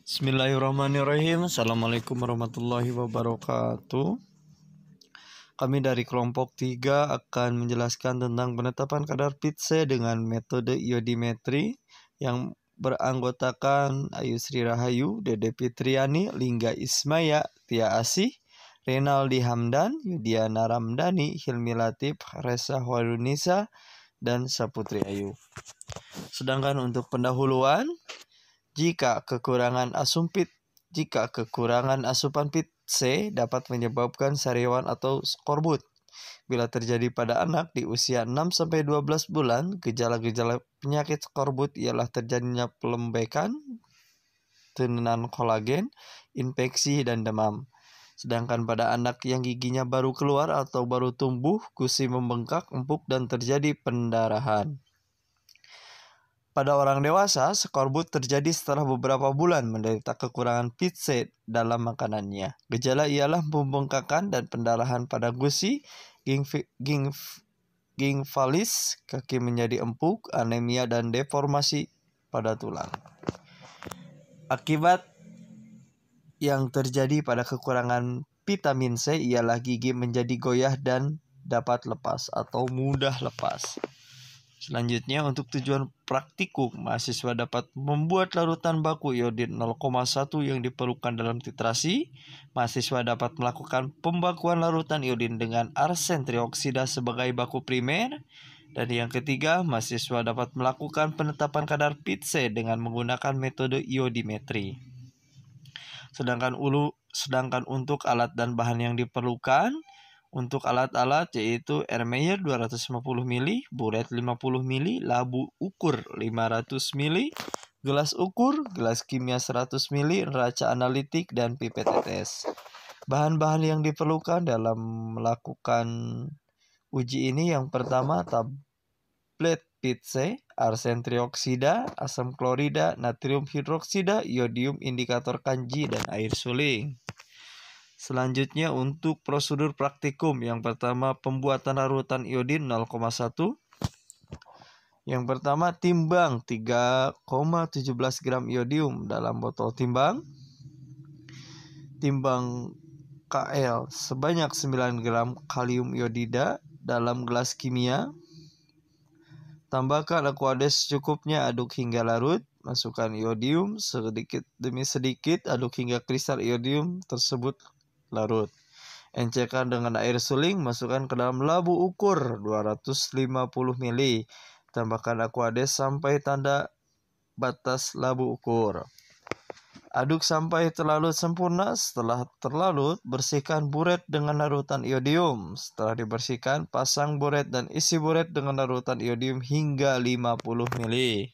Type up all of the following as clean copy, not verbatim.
Bismillahirrahmanirrahim. Assalamualaikum warahmatullahi wabarakatuh. Kami dari kelompok 3 akan menjelaskan tentang penetapan kadar PITSE dengan metode iodimetri yang beranggotakan Ayu Sri Rahayu, Dede Fitriani, Lingga Ismaya, Tia Asih, Renaldi Hamdan, Yudiana Ramdhani, Hilmi Latif, Resa Hoirunisa, dan Saputri Ayu. Sedangkan untuk pendahuluan, jika kekurangan asupan PITSE dapat menyebabkan sariawan atau skorbut. Bila terjadi pada anak di usia 6-12 bulan, gejala-gejala penyakit skorbut ialah terjadinya pelembekan, tenunan kolagen, infeksi, dan demam. Sedangkan pada anak yang giginya baru keluar atau baru tumbuh, gusi membengkak, empuk, dan terjadi pendarahan. Pada orang dewasa, skorbut terjadi setelah beberapa bulan menderita kekurangan PITSE dalam makanannya. Gejala ialah pembengkakan dan pendarahan pada gusi, gingvalis, kaki menjadi empuk, anemia, dan deformasi pada tulang. Akibat yang terjadi pada kekurangan vitamin C ialah gigi menjadi goyah dan dapat lepas atau mudah lepas. Selanjutnya, untuk tujuan praktikum, mahasiswa dapat membuat larutan baku iodin 0,1 yang diperlukan dalam titrasi. Mahasiswa dapat melakukan pembakuan larutan iodin dengan arsen trioksida sebagai baku primer. Dan yang ketiga, mahasiswa dapat melakukan penetapan kadar PITSE dengan menggunakan metode iodimetri. Sedangkan untuk alat dan bahan yang diperlukan, untuk alat-alat yaitu Ermeyer 250 ml, buret 50 ml, labu ukur 500 ml, gelas ukur, gelas kimia 100 ml, neraca analitik, dan pipet tetes. Bahan-bahan yang diperlukan dalam melakukan uji ini yang pertama tablet PITSE, arsen trioksida, asam klorida, natrium hidroksida, iodium, indikator kanji, dan air suling. Selanjutnya untuk prosedur praktikum, yang pertama pembuatan larutan iodin 0,1. Yang pertama timbang 3,17 gram iodium dalam botol timbang. Timbang Kl sebanyak 9 gram kalium iodida dalam gelas kimia. Tambahkan Aquades secukupnya, aduk hingga larut. Masukkan iodium sedikit demi sedikit, aduk hingga kristal iodium tersebut larut. Encerkan dengan air suling, masukkan ke dalam labu ukur 250 ml. Tambahkan Aquades sampai tanda batas labu ukur. Aduk sampai terlalut sempurna. Setelah terlalut, bersihkan buret dengan larutan iodium. Setelah dibersihkan, pasang buret dan isi buret dengan larutan iodium hingga 50 ml.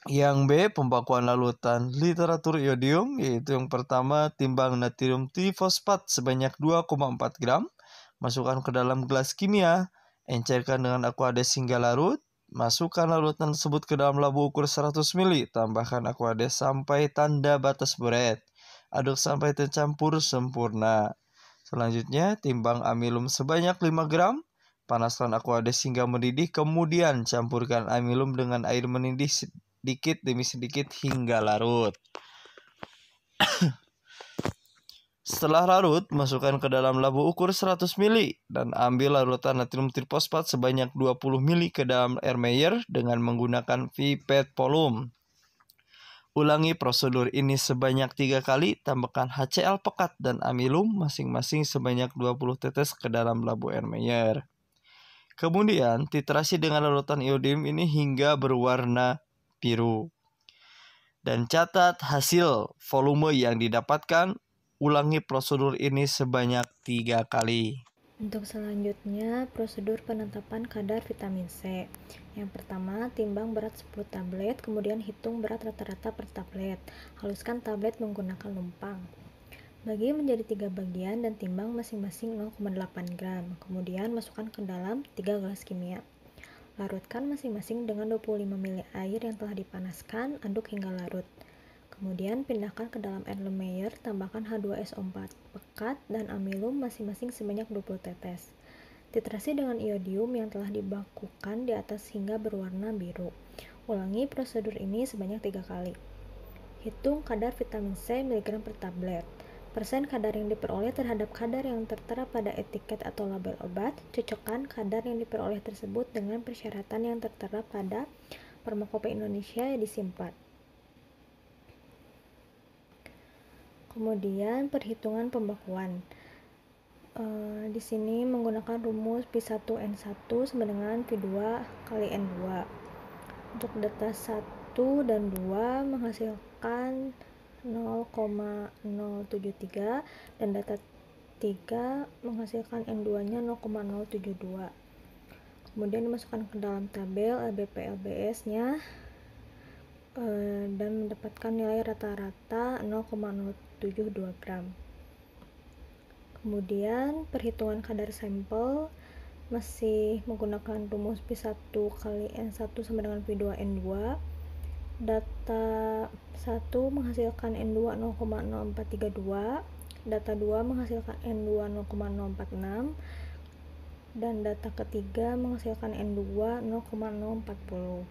Yang B, pembakuan larutan literatur iodium, yaitu yang pertama timbang natrium trifosfat sebanyak 2,4 gram. Masukkan ke dalam gelas kimia, encerkan dengan Aquades hingga larut. Masukkan larutan tersebut ke dalam labu ukur 100 ml. Tambahkan Aquades sampai tanda batas buret. Aduk sampai tercampur sempurna. Selanjutnya, timbang amilum sebanyak 5 gram. Panaskan Aquades hingga mendidih, kemudian campurkan amilum dengan air mendidih sedikit demi sedikit hingga larut. Setelah larut, masukkan ke dalam labu ukur 100 ml dan ambil larutan natrium trifosfat sebanyak 20 ml ke dalam Ermeyer dengan menggunakan pipet volume. Ulangi prosedur ini sebanyak 3 kali, tambahkan HCl pekat dan amilum masing-masing sebanyak 20 tetes ke dalam labu Ermeyer. Kemudian, titrasi dengan larutan iodium ini hingga berwarna biru. Dan catat hasil volume yang didapatkan. Ulangi prosedur ini sebanyak 3 kali. Untuk selanjutnya, prosedur penetapan kadar vitamin C. Yang pertama, timbang berat 10 tablet, kemudian hitung berat rata-rata per tablet. Haluskan tablet menggunakan lumpang. Bagi menjadi 3 bagian dan timbang masing-masing 0,8 gram. Kemudian masukkan ke dalam 3 gelas kimia. Larutkan masing-masing dengan 25 ml air yang telah dipanaskan, aduk hingga larut. Kemudian pindahkan ke dalam Erlenmeyer, tambahkan H2SO4 pekat dan amilum masing-masing sebanyak 20 tetes. Titrasi dengan iodium yang telah dibakukan di atas hingga berwarna biru. Ulangi prosedur ini sebanyak 3 kali. Hitung kadar vitamin C miligram per tablet. Persen kadar yang diperoleh terhadap kadar yang tertera pada etiket atau label obat. Cocokkan kadar yang diperoleh tersebut dengan persyaratan yang tertera pada Farmakope Indonesia yang disimpan. Kemudian perhitungan pembakuan. Di sini menggunakan rumus P1N1 sama dengan P2 kali N2. Untuk data 1 dan 2 menghasilkan 0,073 dan data 3 menghasilkan N2-nya 0,072. Kemudian dimasukkan ke dalam tabel LBP-LBS-nya dan mendapatkan nilai rata-rata 0,072 gram. Kemudian perhitungan kadar sampel masih menggunakan rumus P1 kali N1 sama dengan P2N2. Data 1 menghasilkan N2 0,0432, data 2 menghasilkan N2 0,046, dan data ketiga menghasilkan N2 0,040.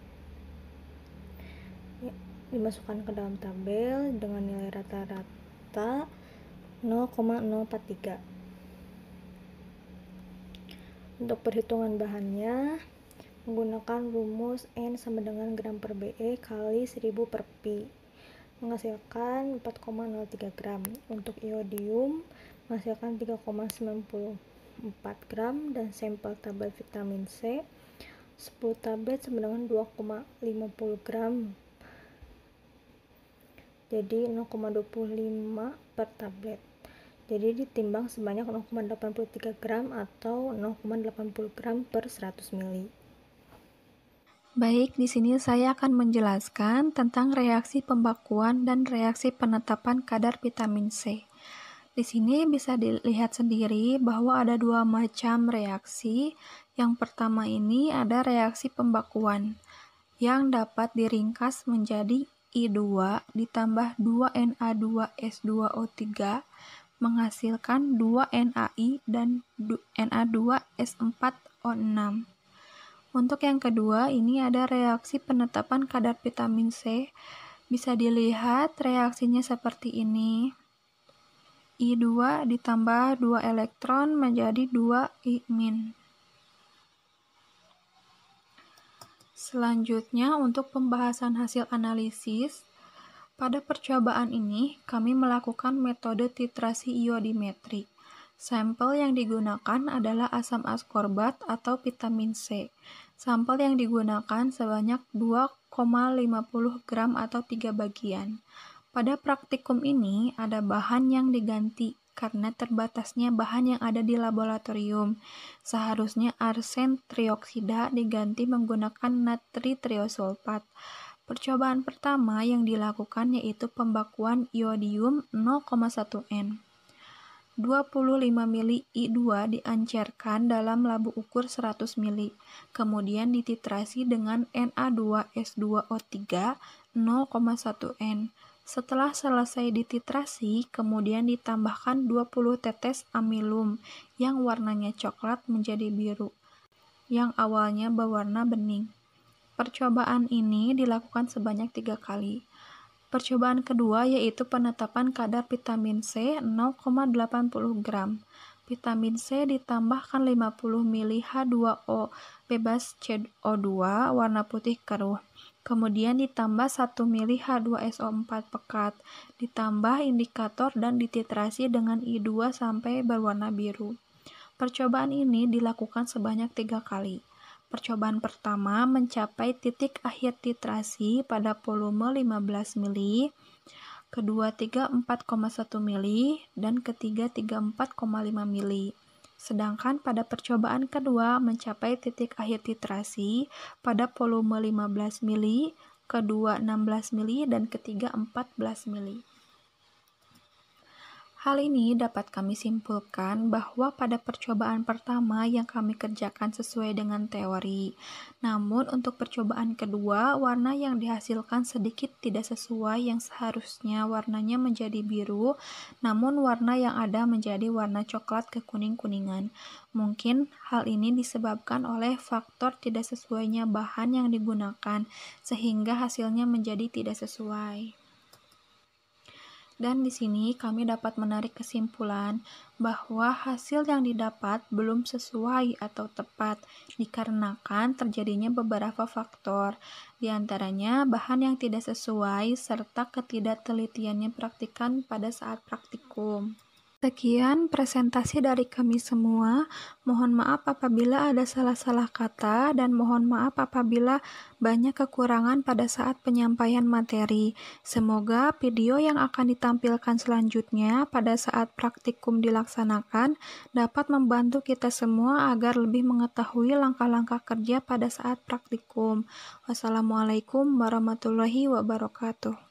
Dimasukkan ke dalam tabel dengan nilai rata-rata 0,043. Untuk perhitungan bahannya menggunakan rumus N sama dengan gram per BE kali 1000 per Pi menghasilkan 4,03 gram. Untuk iodium menghasilkan 3,94 gram dan sampel tablet vitamin C 10 tablet sama dengan 2,50 gram, jadi 0,25 per tablet. Jadi ditimbang sebanyak 0,83 gram atau 0,80 gram per 100 ml. Baik, di sini saya akan menjelaskan tentang reaksi pembakuan dan reaksi penetapan kadar vitamin C. Di sini bisa dilihat sendiri bahwa ada dua macam reaksi. Yang pertama ini ada reaksi pembakuan yang dapat diringkas menjadi I2 ditambah 2Na2S2O3 menghasilkan 2NaI dan Na2S4O6. Untuk yang kedua, ini ada reaksi penetapan kadar vitamin C. Bisa dilihat reaksinya seperti ini. I2 ditambah 2 elektron menjadi 2 I-. Selanjutnya, untuk pembahasan hasil analisis, pada percobaan ini kami melakukan metode titrasi iodimetri. Sampel yang digunakan adalah asam askorbat atau vitamin C. Sampel yang digunakan sebanyak 2,50 gram atau 3 bagian. Pada praktikum ini ada bahan yang diganti karena terbatasnya bahan yang ada di laboratorium. Seharusnya arsen trioksida diganti menggunakan natri triosulfat. Percobaan pertama yang dilakukan yaitu pembakuan iodium 0,1 N. 25 ml I2 diencerkan dalam labu ukur 100 ml, kemudian dititrasi dengan Na2S2O3 0,1 N. Setelah selesai dititrasi, kemudian ditambahkan 20 tetes amilum yang warnanya coklat menjadi biru, yang awalnya berwarna bening. Percobaan ini dilakukan sebanyak 3 kali. Percobaan kedua yaitu penetapan kadar vitamin C 0,80 gram. Vitamin C ditambahkan 50 ml H2O bebas CO2 warna putih keruh. Kemudian ditambah 1 ml H2SO4 pekat, ditambah indikator dan dititrasi dengan I2 sampai berwarna biru. Percobaan ini dilakukan sebanyak 3 kali. Percobaan pertama mencapai titik akhir titrasi pada volume 15 ml, kedua 34,1 ml, dan ketiga 34,5 ml. Sedangkan pada percobaan kedua mencapai titik akhir titrasi pada volume 15 ml, kedua 16 ml, dan ketiga 14 ml. Hal ini dapat kami simpulkan bahwa pada percobaan pertama yang kami kerjakan sesuai dengan teori. Namun untuk percobaan kedua, warna yang dihasilkan sedikit tidak sesuai yang seharusnya warnanya menjadi biru, namun warna yang ada menjadi warna coklat kekuning-kuningan. Mungkin hal ini disebabkan oleh faktor tidak sesuainya bahan yang digunakan, sehingga hasilnya menjadi tidak sesuai. Dan di sini kami dapat menarik kesimpulan bahwa hasil yang didapat belum sesuai atau tepat dikarenakan terjadinya beberapa faktor, di antaranya bahan yang tidak sesuai serta ketidaktelitiannya praktikan pada saat praktikum. Sekian presentasi dari kami semua. Mohon maaf apabila ada salah-salah kata dan mohon maaf apabila banyak kekurangan pada saat penyampaian materi. Semoga video yang akan ditampilkan selanjutnya pada saat praktikum dilaksanakan dapat membantu kita semua agar lebih mengetahui langkah-langkah kerja pada saat praktikum. Wassalamualaikum warahmatullahi wabarakatuh.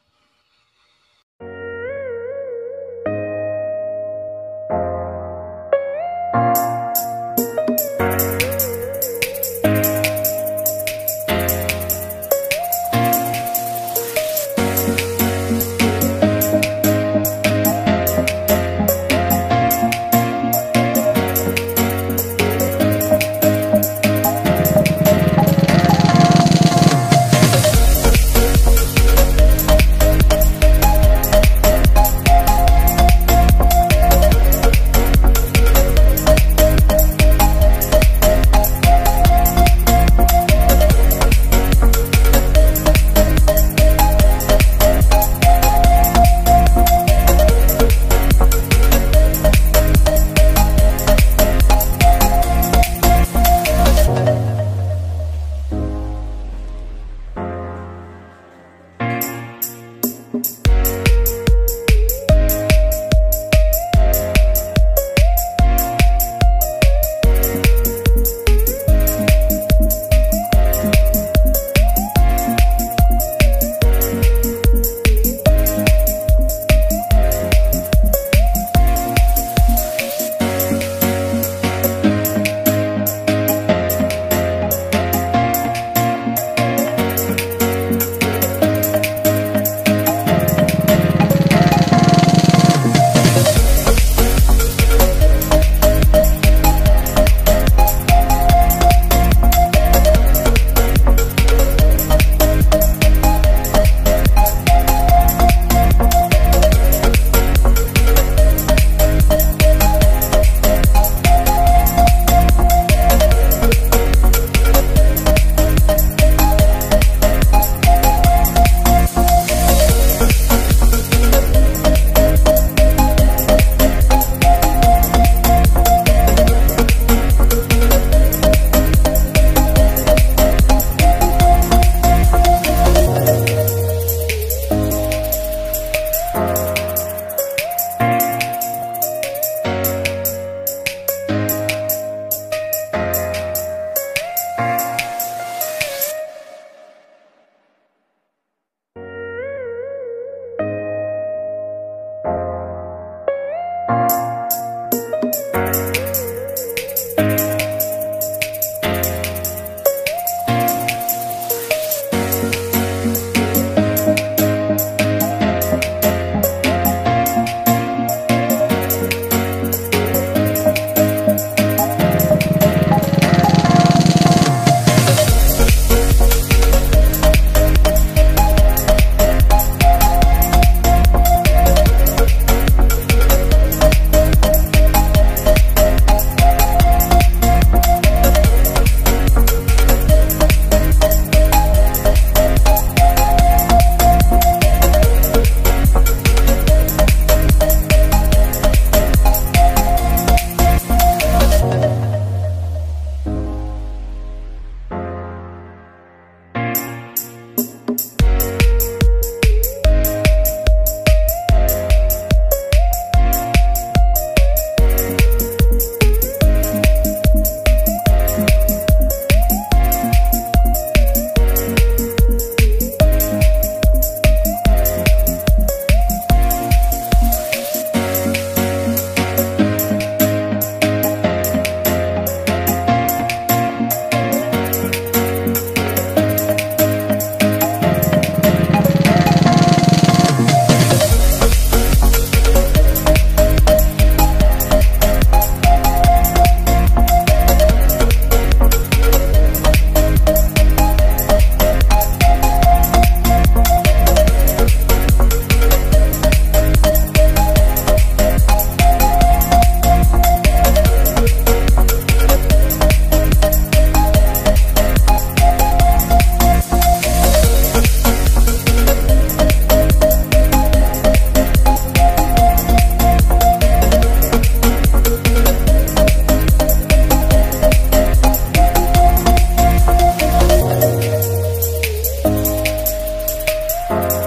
kasih.